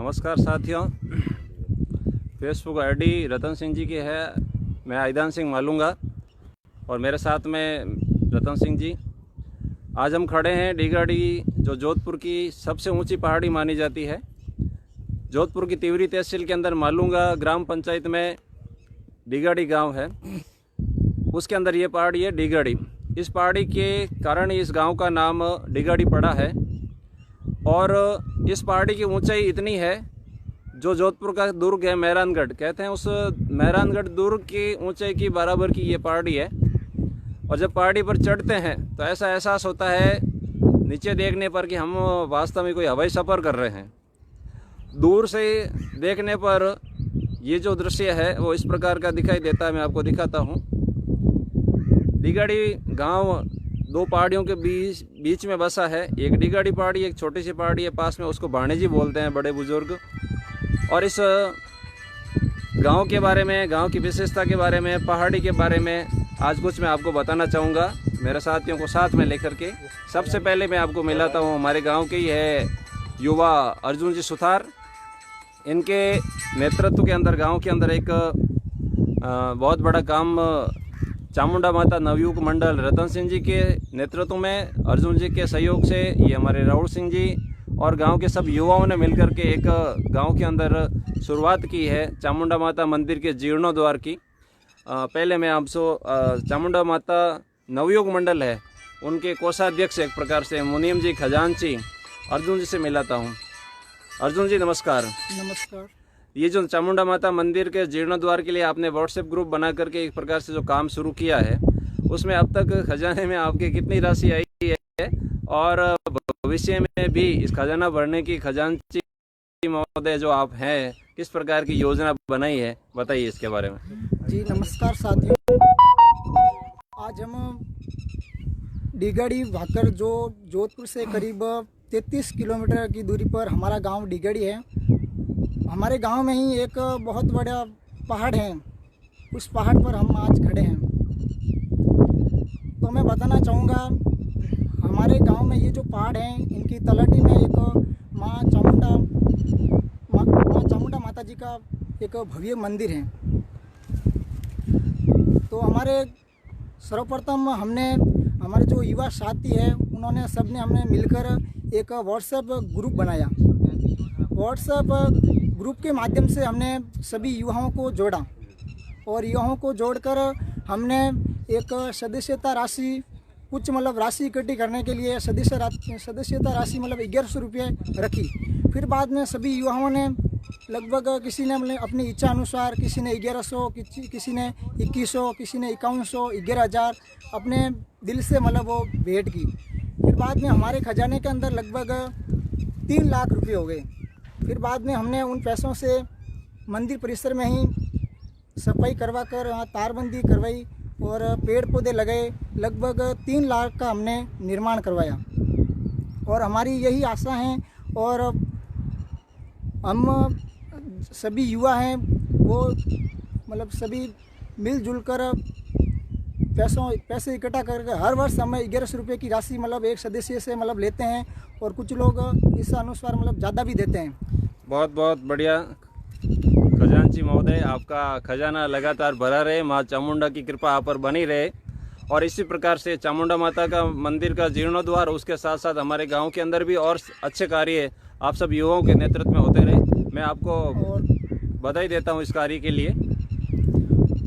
नमस्कार साथियों, Facebook ID Ratan Singh ji की है। मैं आइदान सिंह मालूंगा और मेरे साथ में रतन सिंह जी। आज हम खड़े हैं डीगाड़ी, जो जोधपुर की सबसे ऊंची पहाड़ी मानी जाती है। जोधपुर की तिवरी तहसील के अंदर मालूंगा ग्राम पंचायत में डीगाड़ी गांव है, उसके अंदर ये पहाड़ी है डीगाड़ी। इस पहाड़ी के कारण इस गांव का नाम डीगाड़ी पड़ा है। और इस पहाड़ी की ऊंचाई इतनी है, जो जोधपुर का दुर्ग है मेहरानगढ़ कहते हैं, उस मेहरानगढ़ दुर्ग की ऊंचाई की बराबर की ये पहाड़ी है। और जब पहाड़ी पर चढ़ते हैं तो ऐसा एहसास होता है नीचे देखने पर कि हम वास्तव में कोई हवाई सफ़र कर रहे हैं। दूर से देखने पर ये जो दृश्य है वो इस प्रकार का दिखाई देता है। मैं आपको दिखाता हूँ। डीगाड़ी गांव दो पहाड़ियों के बीच में बसा है। एक डीगाड़ी पहाड़ी, एक छोटी सी पहाड़ी है पास में, उसको भाणेजी बोलते हैं बड़े बुजुर्ग। और इस गांव के बारे में, गांव की विशेषता के बारे में, पहाड़ी के बारे में आज कुछ मैं आपको बताना चाहूँगा, मेरे साथियों को साथ में लेकर के। सबसे पहले मैं आपको मिलाता हूँ, हमारे गांव के ही है युवा अर्जुन जी सुथार। इनके नेतृत्व के अंदर गांव के अंदर एक बहुत बड़ा काम चामुंडा माता नवयुग मंडल रतन सिंह जी के नेतृत्व में, अर्जुन जी के सहयोग से, ये हमारे राहुल सिंह जी और गांव के सब युवाओं ने मिलकर के एक गांव के अंदर शुरुआत की है चामुंडा माता मंदिर के जीर्णोद्वार की। पहले मैं आपसे चामुंडा माता नवयुग मंडल है उनके कोषाध्यक्ष एक प्रकार से मुनीम जी खजांची अर्जुन जी से मिलाता हूँ। अर्जुन जी नमस्कार। नमस्कार। ये जो चामुंडा माता मंदिर के जीर्णोद्वार के लिए आपने व्हाट्सएप ग्रुप बना करके एक प्रकार से जो काम शुरू किया है, उसमें अब तक खजाने में आपकी कितनी राशि आई है और भविष्य में भी इस खजाना भरने की खजांची महोदय जो आप हैं, किस प्रकार की योजना बनाई है, बताइए इसके बारे में। जी नमस्कार साथियों, आज हम डीगाड़ी भाकर, जो जोधपुर से करीब 33 किलोमीटर की दूरी पर हमारा गांव डीगाड़ी है। हमारे गांव में ही एक बहुत बड़ा पहाड़ है, उस पहाड़ पर हम आज खड़े हैं। तो मैं बताना चाहूँगा, हमारे गांव में ये जो पहाड़ हैं, इनकी तलहटी में एक माँ चामुंडा माता जी का एक भव्य मंदिर है। तो हमारे सर्वप्रथम हमने, हमारे जो युवा साथी है उन्होंने, सबने हमने मिलकर एक व्हाट्सएप ग्रुप बनाया। व्हाट्सएप ग्रुप के माध्यम से हमने सभी युवाओं को जोड़ा और युवाओं को जोड़कर हमने एक सदस्यता राशि, कुछ मतलब राशि इकट्ठी करने के लिए सदस्यता राशि मतलब 1100 रुपये रखी। फिर बाद में सभी युवाओं ने लगभग, किसी ने मतलब अपनी इच्छा अनुसार, किसी ने 1100, किसी ने 2100, किसी ने 5100, 11,000 अपने दिल से मतलब वो भेंट की। फिर बाद में हमारे खजाने के अंदर लगभग 3 लाख रुपये हो गए। फिर बाद में हमने उन पैसों से मंदिर परिसर में ही सफाई करवा कर वहाँ तारबंदी करवाई और पेड़ पौधे लगाए। लगभग 3 लाख का हमने निर्माण करवाया और हमारी यही आशा है। और हम सभी युवा हैं, वो मतलब सभी मिलजुल कर पैसे इकट्ठा करके हर वर्ष हमें 1100 रुपये की राशि मतलब एक सदस्य से मतलब लेते हैं और कुछ लोग इस अनुसार मतलब ज़्यादा भी देते हैं। बहुत बहुत बढ़िया खजांची महोदय, आपका खजाना लगातार भरा रहे, माँ चामुंडा की कृपा आप पर बनी रहे। और इसी प्रकार से चामुंडा माता का मंदिर का जीर्णोद्वार, उसके साथ साथ हमारे गांव के अंदर भी और अच्छे कार्य आप सब युवाओं के नेतृत्व में होते रहे। मैं आपको बधाई देता हूं इस कार्य के लिए।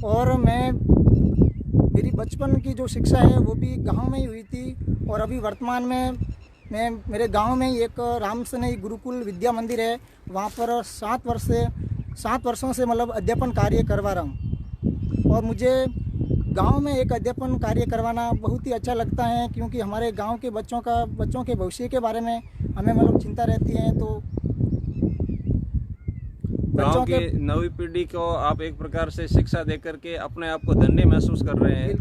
और मेरी बचपन की जो शिक्षा है वो भी गांव में ही हुई थी और अभी वर्तमान में मैं मेरे गांव में ही एक रामसनई गुरुकुल विद्या मंदिर है, वहाँ पर 7 वर्षों से मतलब अध्यापन कार्य करवा रहा हूँ। और मुझे गांव में एक अध्यापन कार्य करवाना बहुत ही अच्छा लगता है, क्योंकि हमारे गांव के बच्चों के भविष्य के बारे में हमें मतलब चिंता रहती है। तो गांव की नवी पीढ़ी को आप एक प्रकार से शिक्षा देकर के अपने आप को धन्य महसूस कर रहे हैं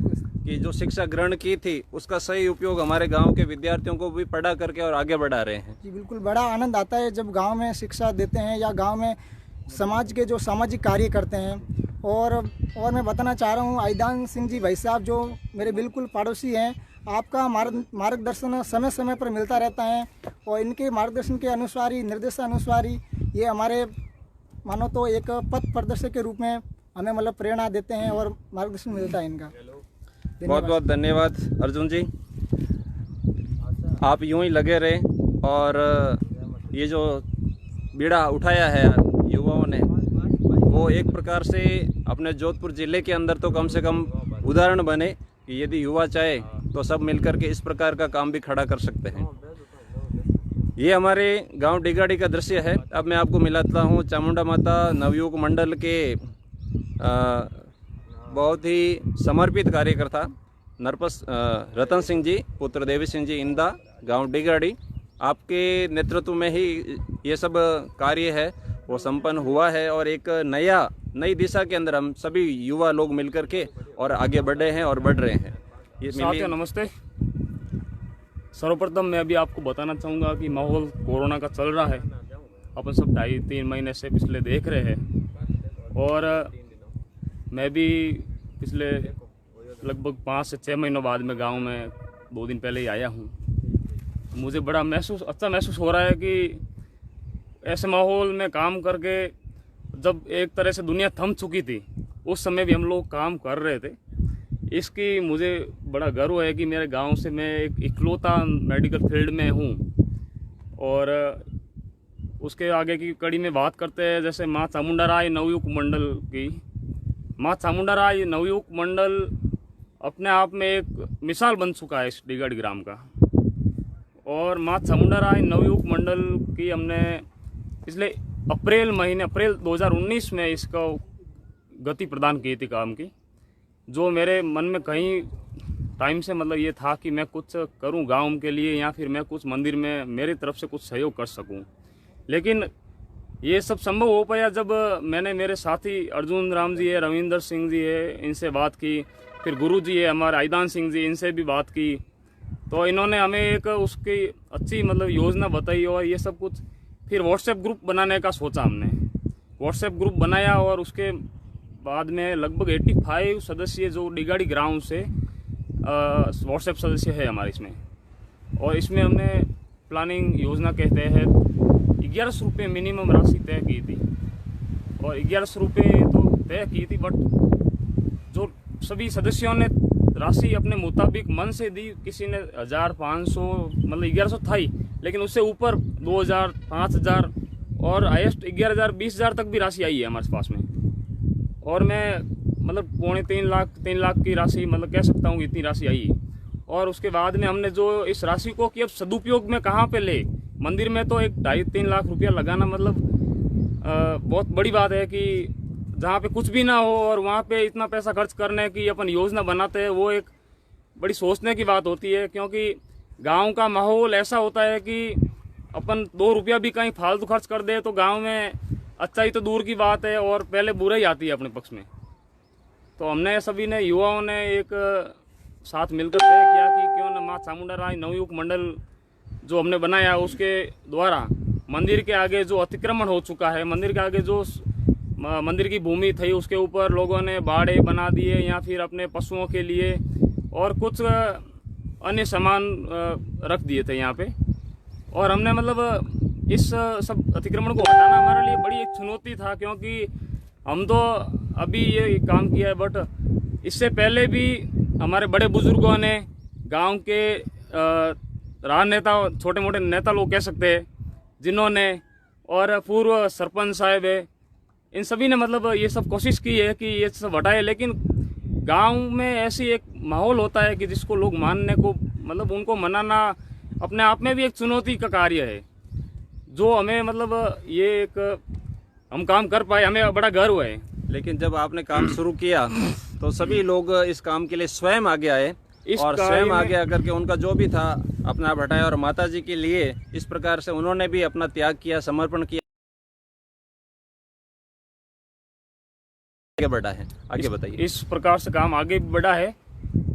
कि जो शिक्षा ग्रहण की थी उसका सही उपयोग हमारे गांव के विद्यार्थियों को भी पढ़ा करके और आगे बढ़ा रहे हैं। जी बिल्कुल, बड़ा आनंद आता है जब गांव में शिक्षा देते हैं या गांव में समाज के जो सामाजिक कार्य करते हैं। और मैं बताना चाह रहा हूँ, आइदान सिंह जी भाई साहब जो मेरे बिल्कुल पड़ोसी हैं, आपका मार्गदर्शन समय समय पर मिलता रहता है और इनके मार्गदर्शन के अनुसार ही, निर्देशानुसार ही ये हमारे मानो तो एक पथ प्रदर्शक के रूप में हमें मतलब प्रेरणा देते हैं और मार्गदर्शन मिलता है इनका। बहुत बहुत धन्यवाद अर्जुन जी, आप यूं ही लगे रहे और ये जो बीड़ा उठाया है युवाओं ने, वो एक प्रकार से अपने जोधपुर ज़िले के अंदर तो कम से कम उदाहरण बने कि यदि युवा चाहे तो सब मिलकर के इस प्रकार का काम भी खड़ा कर सकते हैं। ये हमारे गांव डिगाड़ी का दृश्य है। अब मैं आपको मिलाता हूँ चामुंडा माता नवयुवक मंडल के बहुत ही समर्पित कार्यकर्ता नरपस रतन सिंह जी पुत्र देवी सिंह जी इंदा, गांव डिगाड़ी, आपके नेतृत्व में ही ये सब कार्य है वो संपन्न हुआ है और एक नई दिशा के अंदर हम सभी युवा लोग मिलकर के और आगे बढ़े हैं और बढ़ रहे हैं। ये साथियों नमस्ते। सर्वप्रथम मैं अभी आपको बताना चाहूँगा कि माहौल कोरोना का चल रहा है, अपन सब 2.5-3 महीने से पिछले देख रहे हैं और मैं भी पिछले लगभग 5 से 6 महीनों बाद में गांव में 2 दिन पहले ही आया हूँ। मुझे बड़ा अच्छा महसूस हो रहा है कि ऐसे माहौल में काम करके जब एक तरह से दुनिया थम चुकी थी उस समय भी हम लोग काम कर रहे थे। इसकी मुझे बड़ा गर्व है कि मेरे गांव से मैं एक इकलौता मेडिकल फील्ड में हूँ। और उसके आगे की कड़ी में बात करते हैं जैसे माँ चामुंडा राय नवयुवक मंडल की। माँ चामुंडा राय नवयुवक मंडल अपने आप में एक मिसाल बन चुका है इस डिगाड़ी ग्राम का। और माँ चामुंडा राय नवयुवक मंडल की हमने पिछले अप्रैल 2019 में इसको गति प्रदान की थी काम की, जो मेरे मन में कहीं टाइम से मतलब ये था कि मैं कुछ करूं गांव के लिए या फिर मैं कुछ मंदिर में मेरी तरफ से कुछ सहयोग कर सकूं। लेकिन ये सब संभव हो पाया जब मैंने मेरे साथी अर्जुन राम जी है, रविंदर सिंह जी है, इनसे बात की, फिर गुरु जी है हमारे आईदान सिंह जी, इनसे भी बात की। तो इन्होंने हमें एक उसकी अच्छी मतलब योजना बताई और ये सब कुछ फिर व्हाट्सएप ग्रुप बनाने का सोचा हमने। व्हाट्सएप ग्रुप बनाया और उसके बाद में लगभग 85 सदस्य जो डिगाड़ी ग्राउंड से व्हाट्सएप सदस्य है हमारे इसमें। और इसमें हमने प्लानिंग योजना के तहत 1100 रुपये मिनिमम राशि तय की थी और 1100 रुपये तो तय की थी, बट जो सभी सदस्यों ने राशि अपने मुताबिक मन से दी। किसी ने 1500 मतलब 1100 था ही, लेकिन उससे ऊपर 2000, 5000 और हाईएस्ट 11000, 20000 तक भी राशि आई है हमारे पास में। और मैं मतलब 3 लाख की राशि मतलब कह सकता हूँ इतनी राशि आई। और उसके बाद में हमने जो इस राशि को कि अब सदुपयोग में कहाँ पे ले, मंदिर में तो 2.5-3 लाख रुपया लगाना मतलब बहुत बड़ी बात है कि जहाँ पे कुछ भी ना हो और वहाँ पे इतना पैसा खर्च करने की अपन योजना बनाते हैं, वो एक बड़ी सोचने की बात होती है। क्योंकि गांव का माहौल ऐसा होता है कि अपन 2 रुपया भी कहीं फालतू खर्च कर दे तो गांव में अच्छाई तो दूर की बात है और पहले बुराई आती है अपने पक्ष में। तो हमने सभी ने युवाओं ने एक साथ मिलकर तय किया कि क्यों न माँ चामुंडा राय नवयुवक मंडल जो हमने बनाया उसके द्वारा मंदिर के आगे जो अतिक्रमण हो चुका है, मंदिर के आगे जो मंदिर की भूमि थी उसके ऊपर लोगों ने बाड़े बना दिए या फिर अपने पशुओं के लिए और कुछ अन्य सामान रख दिए थे यहाँ पे। और हमने मतलब इस सब अतिक्रमण को हटाना हमारे लिए बड़ी एक चुनौती था, क्योंकि हम तो अभी ये काम किया है, बट इससे पहले भी हमारे बड़े बुजुर्गों ने गांव के राजनेता, छोटे मोटे नेता लोग कह सकते हैं, जिन्होंने और पूर्व सरपंच साहब है, इन सभी ने मतलब ये सब कोशिश की है कि ये सब हटाए। लेकिन गांव में ऐसी एक माहौल होता है कि जिसको लोग मानने को मतलब उनको मनाना अपने आप में भी एक चुनौती का कार्य है, जो हमें मतलब ये एक हम काम कर पाए, हमें बड़ा गर्व है। लेकिन जब आपने काम शुरू किया तो सभी लोग इस काम के लिए स्वयं आगे आए और स्वयं आगे आकर के उनका जो भी था अपना हटाया और माता जी के लिए इस प्रकार से उन्होंने भी अपना त्याग किया, समर्पण किया, आगे बढ़ा है। आगे बताइए। इस प्रकार से काम आगे बढ़ा है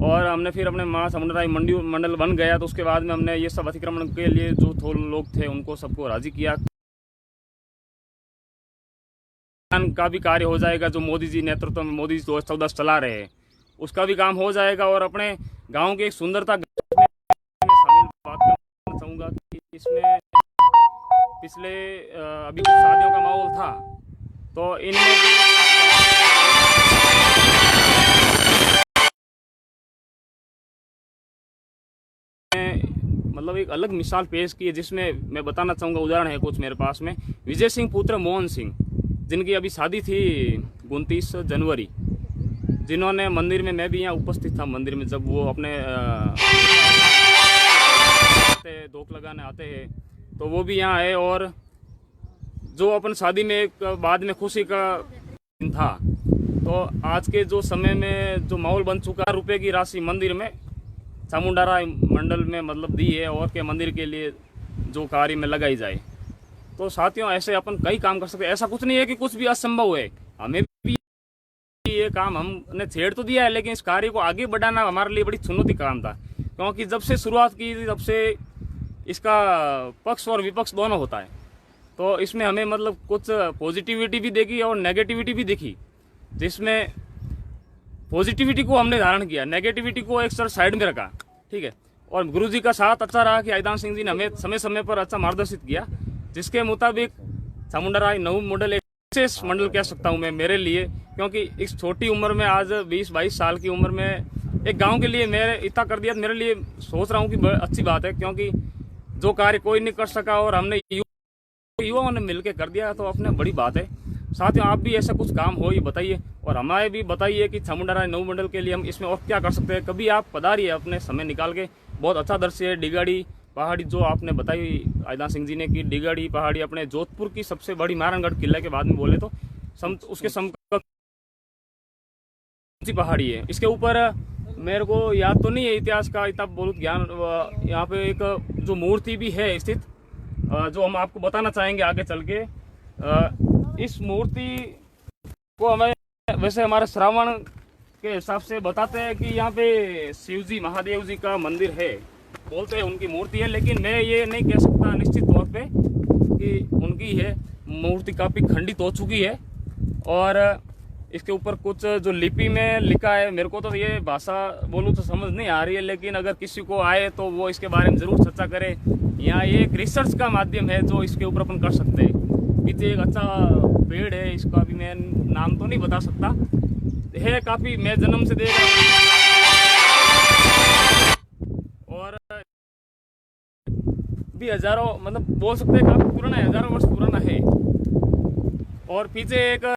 और हमने फिर अपने माँ चामुंडा राय मंडल बन गया तो उसके बाद में हमने ये सब अतिक्रमण के लिए जो लोग थे उनको सबको राजी किया का भी कार्य हो जाएगा। जो मोदी जी नेतृत्व में मोदी जी 2014 चला रहे हैं उसका भी काम हो जाएगा। और अपने गांव की एक सुंदरता में शामिल बात करना चाहूँगा कि इसमें पिछले अभी कुछ शादियों का माहौल था, तो इनमें मतलब एक अलग मिसाल पेश की है, जिसमें मैं बताना चाहूँगा, उदाहरण है कुछ मेरे पास में। विजय सिंह पुत्र मोहन सिंह, जिनकी अभी शादी थी 29 जनवरी, जिन्होंने मंदिर में, मैं भी यहाँ उपस्थित था मंदिर में, जब वो अपने धोख लगाने आते हैं, तो वो भी यहाँ आए, और जो अपन शादी में एक बाद में खुशी का दिन था, तो आज के जो समय में जो माहौल बन चुका, रुपए की राशि मंदिर में चामुंडाराय मंडल में मतलब दी है, और के मंदिर के लिए जो कार्य में लगाई जाए। तो साथियों, ऐसे अपन कई काम कर सकते हैं, ऐसा कुछ नहीं है कि कुछ भी असंभव है। हमें भी ये काम हमने छेड़ तो दिया है, लेकिन इस कार्य को आगे बढ़ाना हमारे लिए बड़ी चुनौती काम था, क्योंकि जब से शुरुआत की थी तब से इसका पक्ष और विपक्ष दोनों होता है। तो इसमें हमें मतलब कुछ पॉजिटिविटी भी देखी और नेगेटिविटी भी दिखी, जिसमें पॉजिटिविटी को हमने धारण किया, नेगेटिविटी को एक साइड में रखा, ठीक है। और गुरुजी का साथ अच्छा रहा कि आईदान सिंह जी ने हमें समय समय पर अच्छा मार्गदर्शित किया, जिसके मुताबिक चामुंडाराय नव मॉडल एक विशेष मंडल कह सकता हूँ मैं मेरे लिए, क्योंकि इस छोटी उम्र में, आज 20-22 साल की उम्र में एक गांव के लिए मेरे इतना कर दिया, मेरे लिए सोच रहा हूँ कि अच्छी बात है, क्योंकि जो कार्य कोई नहीं कर सका और हमने युवाओं ने मिलकर कर दिया, तो अपने बड़ी बात है। साथियों, आप भी ऐसा कुछ काम हो ये बताइए, और हमारे भी बताइए कि चामुंडाराय नव मंडल के लिए हम इसमें और क्या कर सकते हैं। कभी आप पधारिए अपने समय निकाल के, बहुत अच्छा दृश्य है। डिगाड़ी पहाड़ी जो आपने बताई आईदान सिंह जी ने, कि डिगाड़ी पहाड़ी अपने जोधपुर की सबसे बड़ी नारायणगढ़ किले के बाद में बोले तो उसके समकक्ष पहाड़ी है। इसके ऊपर मेरे को याद तो नहीं है इतिहास का इतना बहुत ज्ञान, यहाँ पे एक जो मूर्ति भी है स्थित, जो हम आपको बताना चाहेंगे आगे चल के। इस मूर्ति को हमें वैसे हमारे श्रावण के हिसाब से बताते हैं कि यहाँ पे शिव जी, महादेव जी का मंदिर है, बोलते हैं उनकी मूर्ति है, लेकिन मैं ये नहीं कह सकता निश्चित तौर पे कि उनकी है। मूर्ति काफ़ी खंडित हो चुकी है, और इसके ऊपर कुछ जो लिपि में लिखा है, मेरे को तो ये भाषा बोलूँ तो समझ नहीं आ रही है, लेकिन अगर किसी को आए तो वो इसके बारे में ज़रूर चर्चा करे। यहाँ ये एक रिसर्च का माध्यम है जो इसके ऊपर अपन कर सकते हैं। पीछे एक अच्छा पेड़ है, इसका भी मैं नाम तो नहीं बता सकता, है काफ़ी, मैं जन्म से देख रहा हूँ, और भी हजारों, मतलब बोल सकते हैं काफ़ी पुराना है, हजारों वर्ष पुराना है। और पीछे एक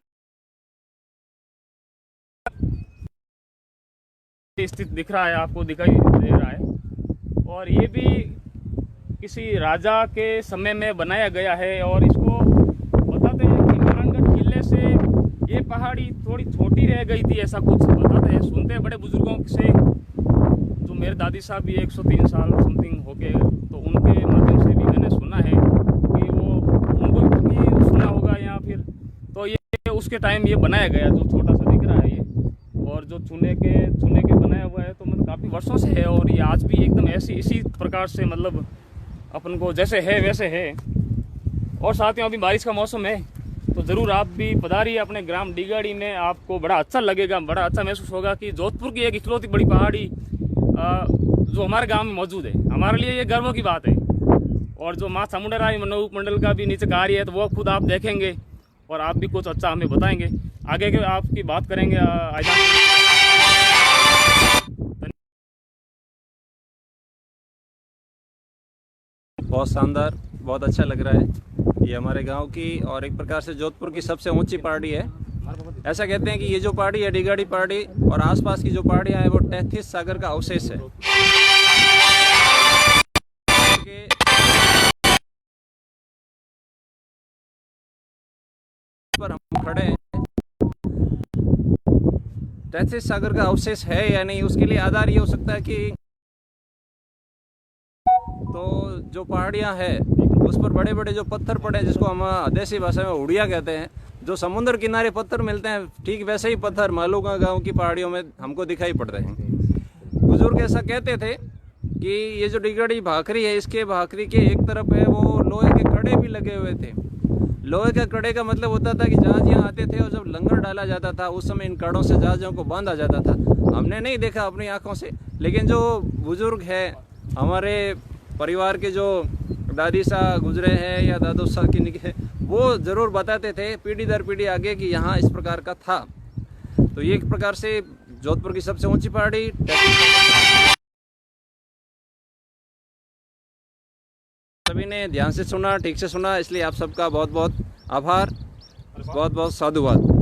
स्थित दिख रहा है, आपको दिखाई दे रहा है, और ये भी किसी राजा के समय में बनाया गया है। और इसको बताते हैं कि नारायणगढ़ किले से ये पहाड़ी थोड़ी छोटी रह गई थी, ऐसा कुछ बताते हैं, सुनते हैं बड़े बुजुर्गों से, जो मेरे दादी साहब भी 103 साल समथिंग हो गए, तो उनके माध्यम से भी मैंने सुना है कि वो उनको भी सुना होगा, या फिर तो ये उसके टाइम ये बनाया गया, जो छोटा सा दिख रहा है ये, और जो चुने के बनाया हुआ है, तो मतलब काफ़ी वर्षों से है, और ये आज भी एकदम ऐसी इसी प्रकार से मतलब अपन को जैसे है वैसे है। और साथियों, अभी बारिश का मौसम है, तो ज़रूर आप भी पधारिए अपने ग्राम डिगाड़ी में, आपको बड़ा अच्छा लगेगा, बड़ा अच्छा महसूस होगा कि जोधपुर की एक इकलौती बड़ी पहाड़ी जो हमारे गांव में मौजूद है, हमारे लिए ये गर्व की बात है। और जो माँ चामुंडाराय नव मंडल का भी नीचे कार्य है, तो वो खुद आप देखेंगे, और आप भी कुछ अच्छा हमें बताएंगे, आगे के आपकी बात करेंगे। बहुत शानदार, बहुत अच्छा लग रहा है। ये हमारे गांव की और एक प्रकार से जोधपुर की सबसे ऊंची पहाड़ी है। ऐसा कहते हैं कि ये जो पहाड़ी है, डिगाड़ी पहाड़ी, और आसपास की जो पहाड़ियां हैं, वो 33 सागर का अवशेष है। पर हम खड़े हैं, 33 सागर का अवशेष है या नहीं, उसके लिए आधार ये हो सकता है कि तो जो पहाड़ियां हैं उस पर बड़े बड़े जो पत्थर पड़े, जिसको हम देसी भाषा में उड़िया कहते हैं, जो समुद्र किनारे पत्थर मिलते हैं, ठीक वैसे ही पत्थर मालूका गांव की पहाड़ियों में हमको दिखाई पड़ रहे हैं। बुजुर्ग ऐसा कहते थे कि ये जो डिगाड़ी भाखरी है, इसके भाखरी के एक तरफ है वो लोहे के कड़े भी लगे हुए थे। लोहे के कड़े का मतलब होता था कि जहाज यहाँ आते थे और जब लंगर डाला जाता था, उस समय इन कड़ों से जहाज़ों को बांधा जाता था। हमने नहीं देखा अपनी आँखों से, लेकिन जो बुजुर्ग है, हमारे परिवार के जो दादी सा गुजरे हैं या दादो सा की निकले, वो ज़रूर बताते थे पीढ़ी दर पीढ़ी आगे कि यहाँ इस प्रकार का था। तो ये एक प्रकार से जोधपुर की सबसे ऊंची पहाड़ी सभी ने ध्यान से सुना, ठीक से सुना, इसलिए आप सबका बहुत बहुत आभार, बहुत बहुत साधुवाद।